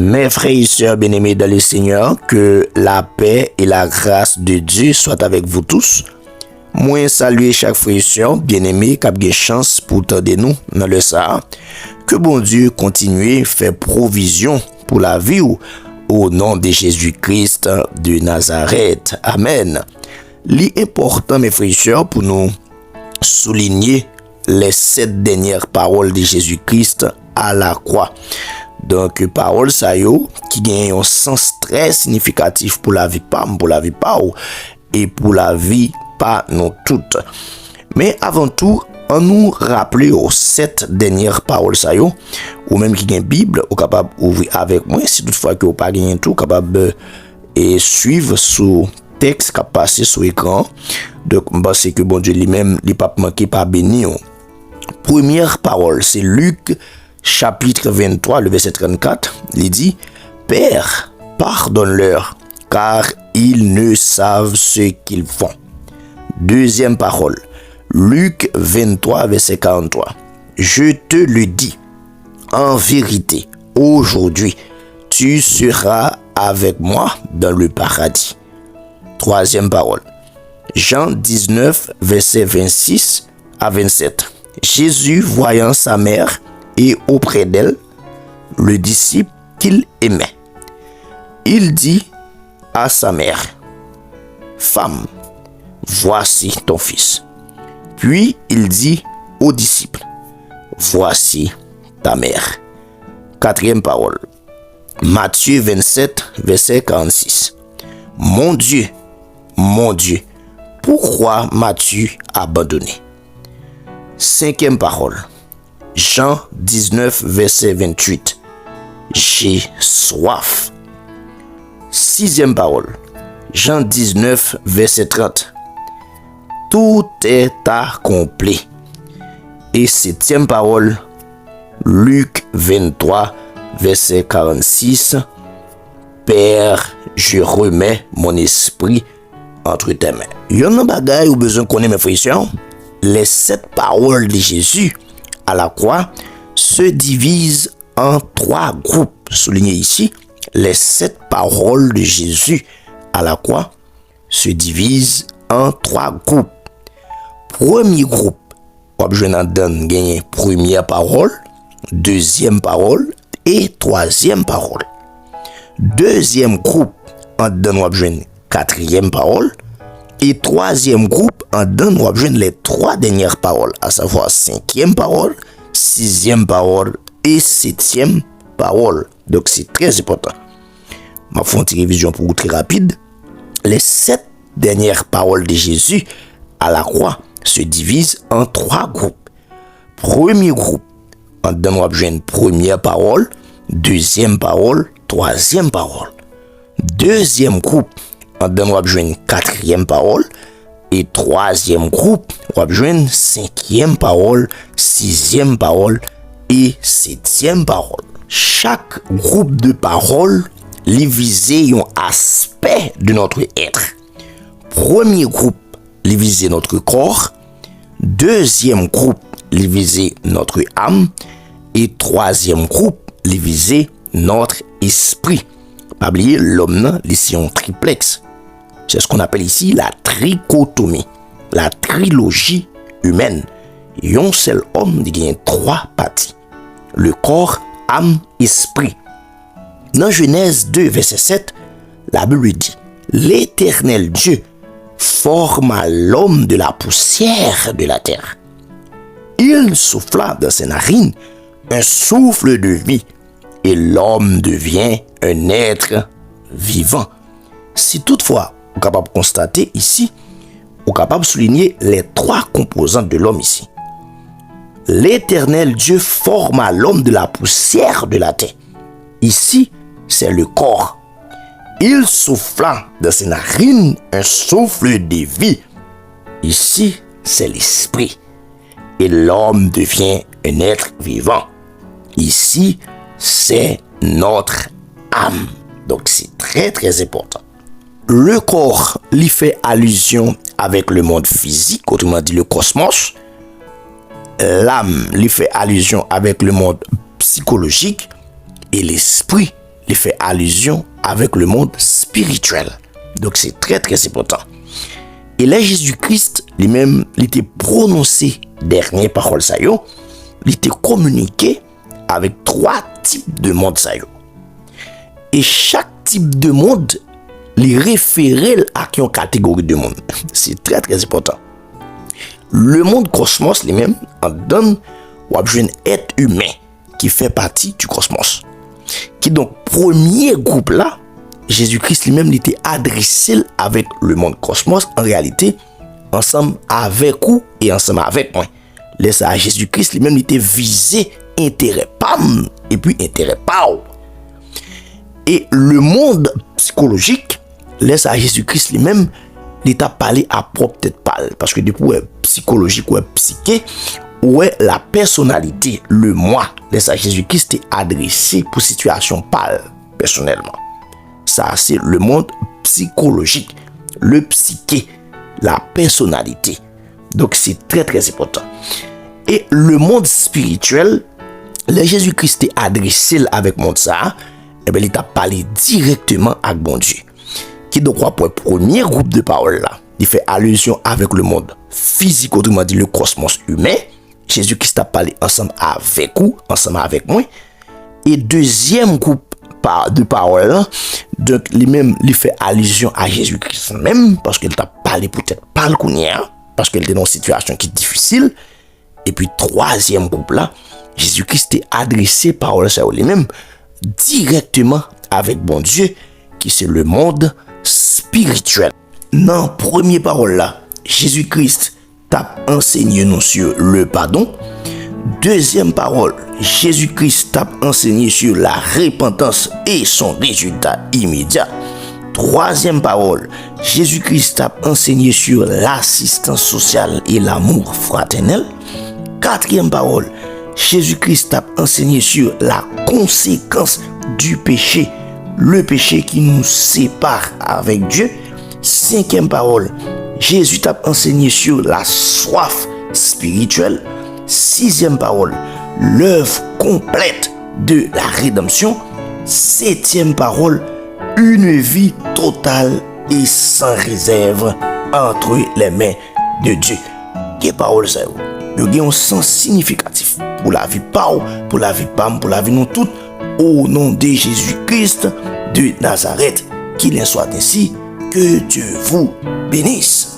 Mes frères et sœurs bien-aimés dans le Seigneur, que la paix et la grâce de Dieu soient avec vous tous. Moi, saluer chaque frère et sœur bien-aimé qui a des chances pour t'aider nous dans le Sahara. Que bon Dieu continue faire provision pour la vie au nom de Jésus-Christ de Nazareth. Amen. L'important, mes frères et sœurs, pour nous souligner les 7 dernières paroles de Jésus-Christ à la croix. Donc, parole ça yo, qui gagne un sens très significatif pour la vie pas, et pour la vie pas non toutes. Mais avant tout, on nous rappelle aux 7 dernières paroles ça yo, ou même qui gagne Bible, ou capable ouvrir avec moi, si toutefois que vous pas gagné tout, capable et suivre sous texte qui a passé sur l'écran. Donc, c'est que bon Dieu lui-même, il pas manqué pas béni. Première parole, c'est Luc chapitre 23, le verset 34, il dit « Père, pardonne-leur, car ils ne savent ce qu'ils font. » Deuxième parole, Luc 23, verset 43, « Je te le dis, en vérité, aujourd'hui, tu seras avec moi dans le paradis. » Troisième parole, Jean 19, verset 26 à 27, « Jésus, voyant sa mère, et auprès d'elle, le disciple qu'il aimait. Il dit à sa mère, « Femme, voici ton fils. » Puis il dit au disciple, « Voici ta mère. » Quatrième parole, Matthieu 27, verset 46. « Mon Dieu, pourquoi m'as-tu abandonné? » Cinquième parole, Jean 19, verset 28. J'ai soif. Sixième parole. Jean 19, verset 30. Tout est accompli. Et septième parole. Luc 23, verset 46. Père, je remets mon esprit entre tes mains. Yon nan bagay ou besoin connaître mes frères et sœurs. Les 7 paroles de Jésus à la croix se divise en 3 groupes. Soulignez ici, les 7 paroles de Jésus à la croix se divisent en 3 groupes. Premier groupe, on va gagner première parole, deuxième parole et troisième parole. Deuxième groupe, on va gagner quatrième parole. Et troisième groupe, en donne nous avons les 3 dernières paroles, à savoir 5e parole, 6e parole et 7e parole. Donc c'est très important. Je fais une révision pour vous très rapide. Les 7 dernières paroles de Jésus à la croix se divisent en 3 groupes. Premier groupe, en donne nous avons première parole, deuxième parole, troisième parole. Deuxième groupe, on va jouer 4e parole et troisième groupe, on va jouer 5e parole, 6e parole et 7e parole. Chaque groupe de paroles les visait un aspect de notre être. Premier groupe les visait notre corps, deuxième groupe les visait notre âme et troisième groupe les visait notre esprit. Pas oublier l'homme, ici en triplex. C'est ce qu'on appelle ici la trichotomie, la trilogie humaine. Un seul homme qui a 3 parties. Le corps, âme, esprit. Dans Genèse 2, verset 7, la Bible dit, l'Éternel Dieu forma l'homme de la poussière de la terre. Il souffla dans ses narines un souffle de vie et l'homme devient un être vivant. Si toutefois, vous êtes capable de constater ici, vous êtes capable de souligner les 3 composantes de l'homme ici. L'Éternel Dieu forma l'homme de la poussière de la terre. Ici, c'est le corps. Il souffla dans ses narines un souffle de vie. Ici, c'est l'esprit. Et l'homme devient un être vivant. Ici, c'est notre âme. Donc, c'est très, très important. Le corps lui fait allusion avec le monde physique, autrement dit le cosmos. L'âme lui fait allusion avec le monde psychologique. Et l'esprit il fait allusion avec le monde spirituel. Donc c'est très très important. Et là, Jésus-Christ, lui-même, il était prononcé dernier parole ça yo, il était communiqué avec 3 types de monde ça yo. Et chaque type de monde, il référait à une catégorie de monde. C'est très très important. Le monde cosmos lui-même en donne ou un être humain qui fait partie du cosmos. Qui donc premier groupe là, Jésus-Christ lui-même il était adressé avec le monde cosmos en réalité ensemble avec vous et ensemble avec moi. Laisse à Jésus-Christ lui-même il était visé intérêt pam et puis intérêt pao. Et le monde psychologique laisse à Jésus-Christ lui-même l'état parler à propre tête pâle parce que depuis psychologique ou psyché ouais la personnalité le moi laisse à Jésus-Christ est adressé pour situation pâle personnellement. Ça c'est le monde psychologique, le psyché, la personnalité. Donc c'est très très important. Et le monde spirituel, le Jésus-Christ est adressé avec monde ça, et bien il t'a parlé directement avec bon Dieu. Qui donc quoi pour le premier groupe de paroles là, il fait allusion avec le monde physique, autrement dit le cosmos humain. Jésus-Christ a parlé ensemble avec vous, ensemble avec moi. Et deuxième groupe de paroles, donc lui-même, il fait allusion à Jésus-Christ même, parce qu'il t'a parlé peut-être pas le cognac, parce qu'il était dans une situation qui est difficile. Et puis troisième groupe là, Jésus-Christ est adressé paroles à lui-même directement avec bon Dieu, qui c'est le monde spirituel. Dans première parole là, Jésus-Christ t'a enseigné nous sur le pardon. Deuxième parole, Jésus-Christ t'a enseigné sur la repentance et son résultat immédiat. Troisième parole, Jésus-Christ t'a enseigné sur l'assistance sociale et l'amour fraternel. Quatrième parole, Jésus-Christ t'a enseigné sur la conséquence du péché, le péché qui nous sépare avec Dieu. Cinquième parole, Jésus t'a enseigné sur la soif spirituelle. Sixième parole, l'œuvre complète de la rédemption. Septième parole, une vie totale et sans réserve entre les mains de Dieu. Quelle parole ça? Il y a un sens significatif pour la vie Pau, pour la vie Pam, pour la vie nous toutes, au nom de Jésus-Christ de Nazareth. Qu'il en soit ainsi, que Dieu vous bénisse.